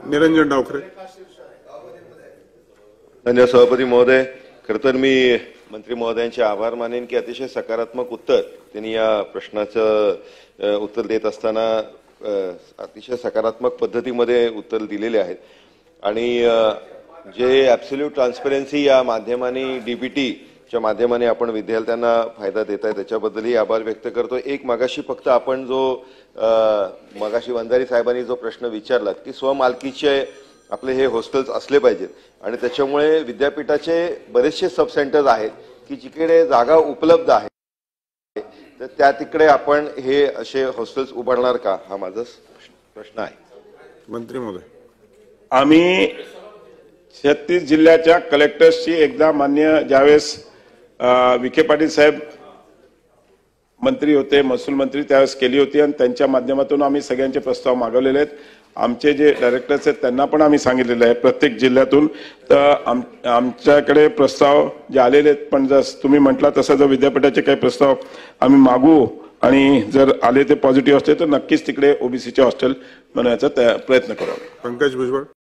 निरंजन डावखरे. धन्यवाद सभापती महोदय. खरं तर मी मंत्री महोदयांचे आभार मानेन की अतिशय सकारात्मक उत्तर त्यांनी या प्रश्नाचं उत्तर देत असताना अतिशय सकारात्मक पद्धतीमध्ये उत्तर दिलेले आहेत आणि जे ॲब्सोल्यूट ट्रान्सपरन्सी या माध्यमाने डीबीटीच्या माध्यमाने आपण विद्यार्थ्यांना फायदा देत आहे त्याच्याबद्दलही आभार व्यक्त करतो. एक मगाशी फक्त आपण जो मगाशी वंजारी साहेबांनी जो प्रश्न विचारला की स्वमालकीचे आपले हे हॉस्टेल्स असले पाहिजेत आणि त्याच्यामुळे विद्यापीठाचे बरेचसे सब सेंटर्स आहेत की जिकडे जागा उपलब्ध आहे तर त्या तिकडे आपण हे असे हॉस्टेल्स उभारणार का, हा माझा प्रश्न आहे. मंत्री महोदय. आम्ही 36 जिल्ह्याच्या कलेक्टर्सची एकदा मान्य ज्यावेळेस विखे पाटील साहेब मंत्री होते, महसूल मंत्री, त्यावेळेस केली होती आणि त्यांच्या माध्यमातून आम्ही सगळ्यांचे प्रस्ताव मागवलेले आहेत. आमचे जे डायरेक्टर्स आहेत त्यांना पण आम्ही सांगितलेलं आहे प्रत्येक जिल्ह्यातून. तर आमच्याकडे प्रस्ताव जे आलेले आहेत, पण जसं तुम्ही म्हटला तसं जर विद्यापीठाचे काही प्रस्ताव आम्ही मागू आणि जर आले ते पॉझिटिव्ह असते तर नक्कीच तिकडे ओबीसीचे हॉस्टेल बनवायचा प्रयत्न करू. पंकज भुजबळ.